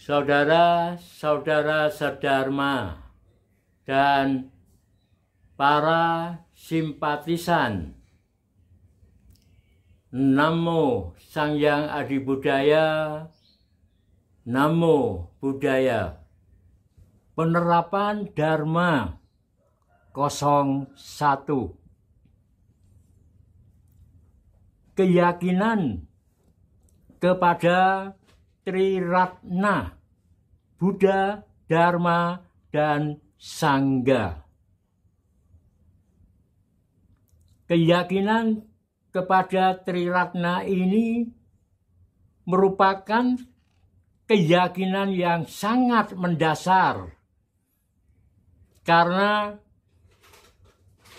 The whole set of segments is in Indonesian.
saudara-saudara sedharma, dan para simpatisan. Namo Sang Hyang Adibudaya, Namo Buddhaya. Penerapan Dharma 01. Keyakinan kepada Triratna, Buddha, Dharma, dan Sangha. Keyakinan kepada Triratna ini merupakan keyakinan yang sangat mendasar, karena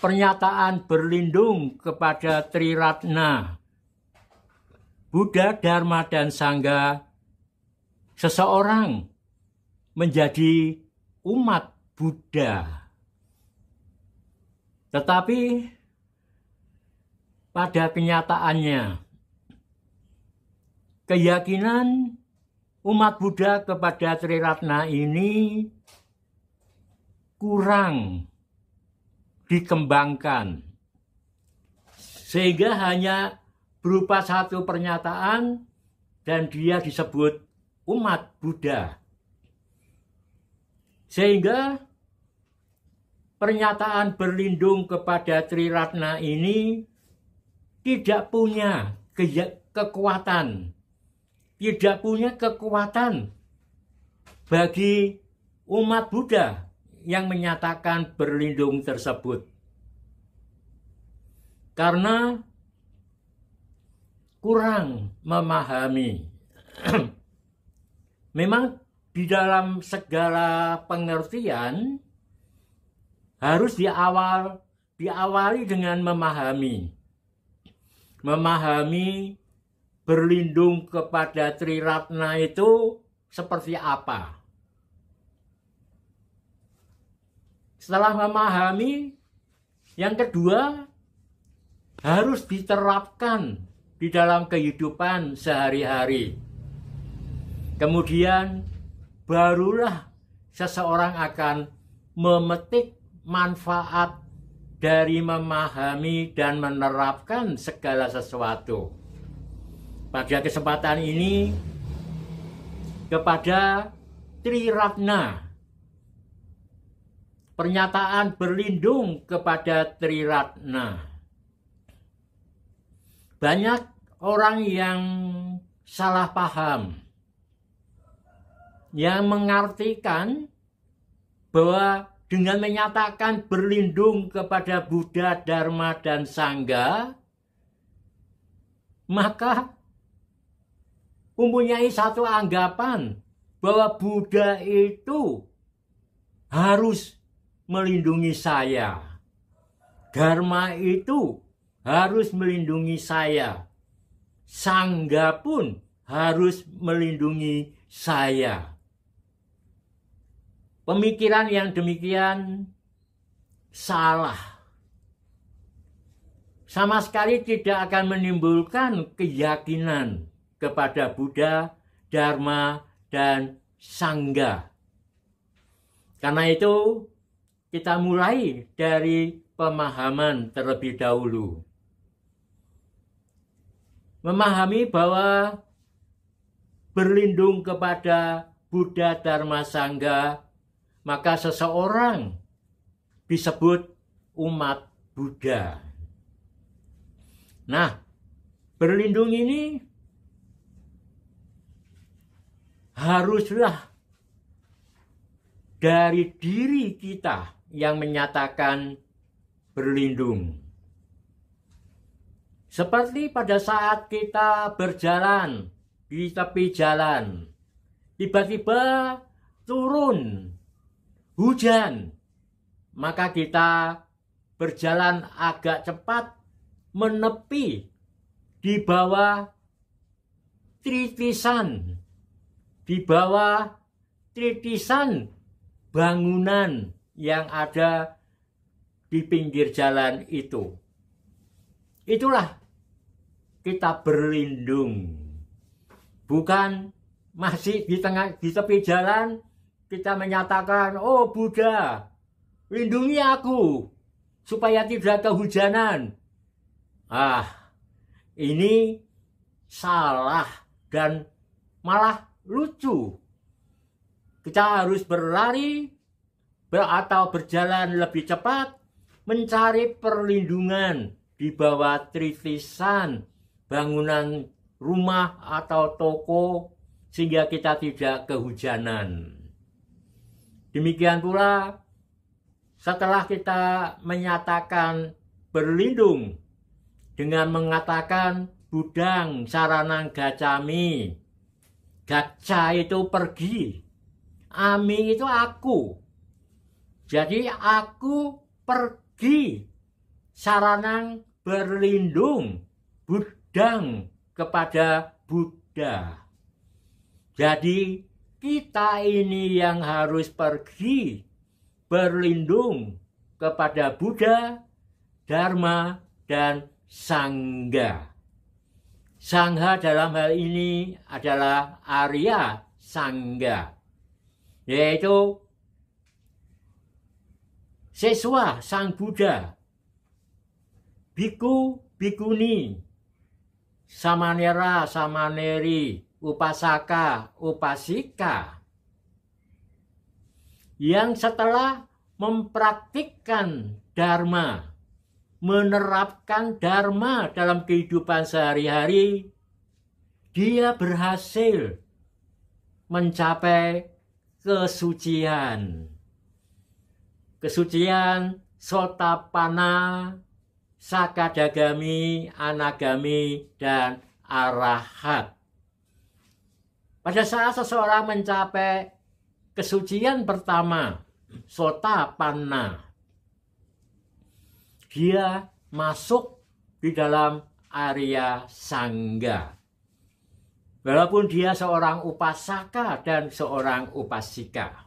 pernyataan berlindung kepada Triratna, Buddha, Dharma, dan Sangha, seseorang menjadi umat Buddha. Tetapi pada kenyataannya, keyakinan umat Buddha kepada Triratna ini kurang dikembangkan, sehingga hanya berupa satu pernyataan dan dia disebut umat Buddha. Sehingga pernyataan berlindung kepada Triratna ini tidak punya kekuatan, tidak punya kekuatan bagi umat Buddha yang menyatakan berlindung tersebut. Karena kurang memahami. Memang di dalam segala pengertian harus diawali dengan memahami. Memahami berlindung kepada Triratna itu seperti apa. Setelah memahami, yang kedua harus diterapkan di dalam kehidupan sehari-hari. Kemudian barulah seseorang akan memetik manfaat dari memahami dan menerapkan segala sesuatu. Pada kesempatan ini, kepada Triratna, pernyataan berlindung kepada Triratna. Banyak orang yang salah paham, yang mengartikan bahwa dengan menyatakan berlindung kepada Buddha, Dharma, dan Sangha, maka mempunyai satu anggapan bahwa Buddha itu harus melindungi saya, Dharma itu harus melindungi saya, Sangha pun harus melindungi saya. Pemikiran yang demikian salah. Sama sekali tidak akan menimbulkan keyakinan kepada Buddha, Dharma, dan Sangha. Karena itu, kita mulai dari pemahaman terlebih dahulu. Memahami bahwa berlindung kepada Buddha, Dharma, Sangha, maka seseorang disebut umat Buddha. Nah, berlindung ini haruslah dari diri kita yang menyatakan berlindung. Seperti pada saat kita berjalan di tepi jalan, tiba-tiba turun hujan, maka kita berjalan agak cepat menepi di bawah tritisan, bangunan yang ada di pinggir jalan itu. Itulah kita berlindung, bukan masih di tepi jalan kita menyatakan, oh Buddha, lindungi aku supaya tidak kehujanan. Ini salah dan malah lucu. Kita harus berlari atau berjalan lebih cepat mencari perlindungan di bawah tritisan bangunan rumah atau toko sehingga kita tidak kehujanan. Demikian pula setelah kita menyatakan berlindung dengan mengatakan budang saranang gacami. Gaca itu pergi, ami itu aku. Jadi aku pergi, saranang berlindung, budang kepada Buddha. Jadi kita ini yang harus pergi berlindung kepada Buddha, Dharma, dan Sangha. Sangha dalam hal ini adalah Arya Sangha, yaitu siswa Sang Buddha, biku, bikuni, samanera, samaneri, upasaka, upasika, yang setelah mempraktikkan Dharma, menerapkan Dharma dalam kehidupan sehari-hari, dia berhasil mencapai kesucian. Kesucian Sotapanna, Sakadagami, Anagami, dan Arahat. Pada saat seseorang mencapai kesucian pertama, Sotapanna, dia masuk di dalam Arya Sangha. Walaupun dia seorang upasaka dan seorang upasika.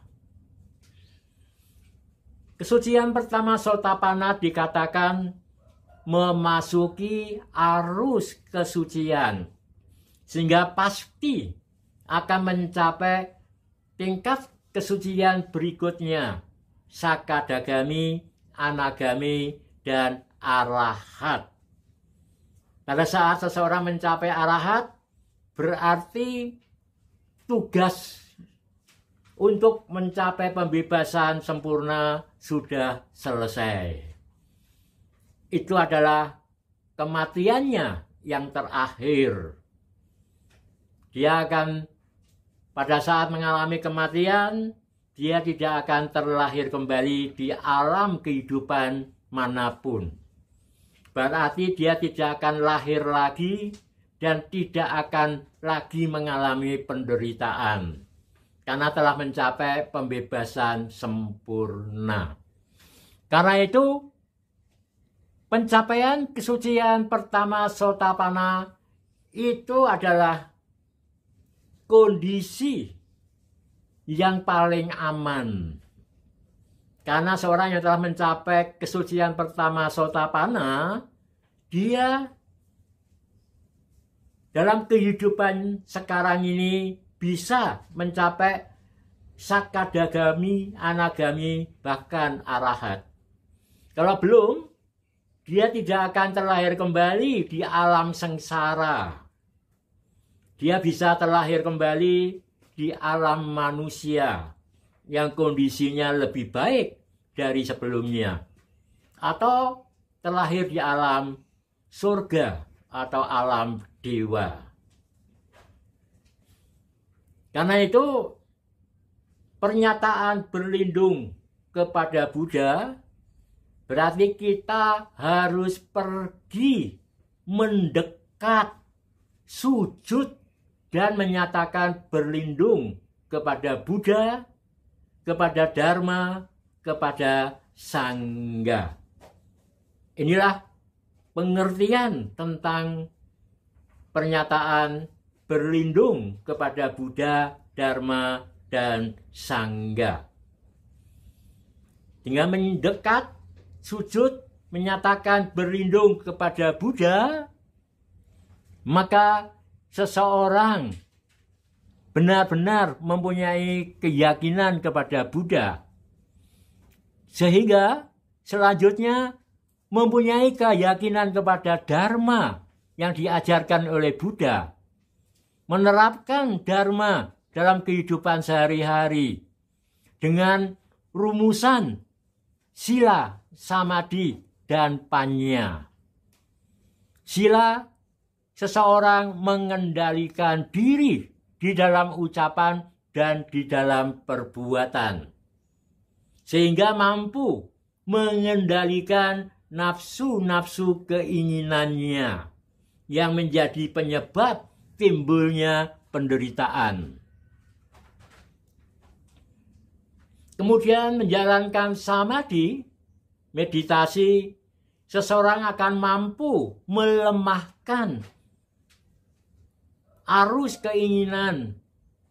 Kesucian pertama Sotapanna dikatakan memasuki arus kesucian, sehingga pasti akan mencapai tingkat kesucian berikutnya, Sakadagami, Anagami, dan Arahat. Pada saat seseorang mencapai Arahat, berarti tugas untuk mencapai pembebasan sempurna sudah selesai. Itu adalah kematiannya yang terakhir. Dia akan pada saat mengalami kematian, dia tidak akan terlahir kembali di alam kehidupan manapun. Berarti dia tidak akan lahir lagi dan tidak akan lagi mengalami penderitaan karena telah mencapai pembebasan sempurna. Karena itu, pencapaian kesucian pertama Sotapanna itu adalah kondisi yang paling aman. Karena seorang yang telah mencapai kesucian pertama Sotapanna, dia dalam kehidupan sekarang ini bisa mencapai Sakadagami, Anagami, bahkan Arahat. Kalau belum, dia tidak akan terlahir kembali di alam sengsara. Dia bisa terlahir kembali di alam manusia yang kondisinya lebih baik dari sebelumnya, atau terlahir di alam surga atau alam dewa. Karena itu, pernyataan berlindung kepada Buddha berarti kita harus pergi mendekat, sujud, dan menyatakan berlindung kepada Buddha, kepada Dharma, kepada Sangha. Inilah pengertian tentang pernyataan berlindung kepada Buddha, Dharma, dan Sangha. Dengan mendekat, sujud, menyatakan berlindung kepada Buddha, maka seseorang benar-benar mempunyai keyakinan kepada Buddha, sehingga selanjutnya mempunyai keyakinan kepada Dharma yang diajarkan oleh Buddha, menerapkan Dharma dalam kehidupan sehari-hari dengan rumusan sila, samadhi, dan panya. Sila, seseorang mengendalikan diri di dalam ucapan dan di dalam perbuatan, sehingga mampu mengendalikan nafsu-nafsu keinginannya yang menjadi penyebab timbulnya penderitaan. Kemudian menjalankan samadhi, meditasi, seseorang akan mampu melemahkan arus keinginan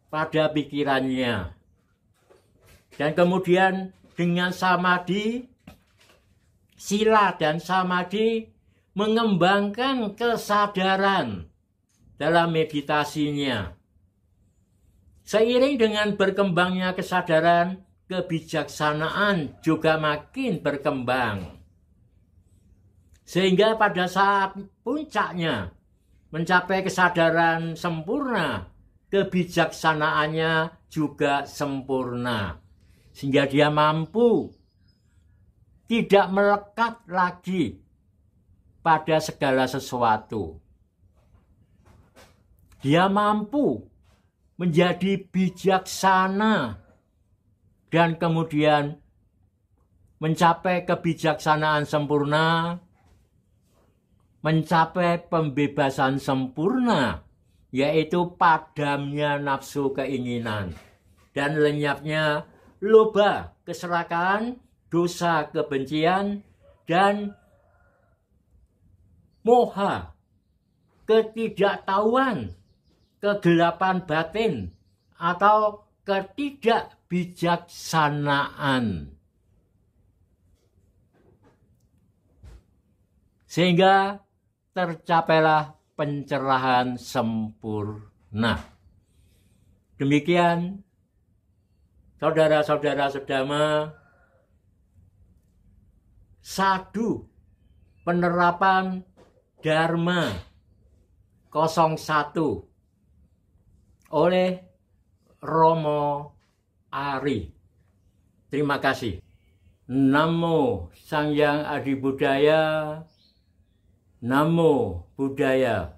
pada pikirannya. Dan kemudian dengan samadhi, sila dan samadhi mengembangkan kesadaran dalam meditasinya. Seiring dengan berkembangnya kesadaran, kebijaksanaan juga makin berkembang. Sehingga pada saat puncaknya mencapai kesadaran sempurna, kebijaksanaannya juga sempurna. Sehingga dia mampu tidak melekat lagi pada segala sesuatu. Dia mampu menjadi bijaksana dan kemudian mencapai kebijaksanaan sempurna, mencapai pembebasan sempurna, yaitu padamnya nafsu keinginan dan lenyapnya loba, keserakahan, dosa, kebencian, dan moha, ketidaktahuan, kegelapan batin, atau ketidakbijaksanaan. Sehingga tercapailah pencerahan sempurna. Demikian, saudara-saudara sedama, sadu penerapan Dharma 01 oleh Romo Ari. Terima kasih. Namo Sang Hyang Adi Budaya. Namo Buddhaya.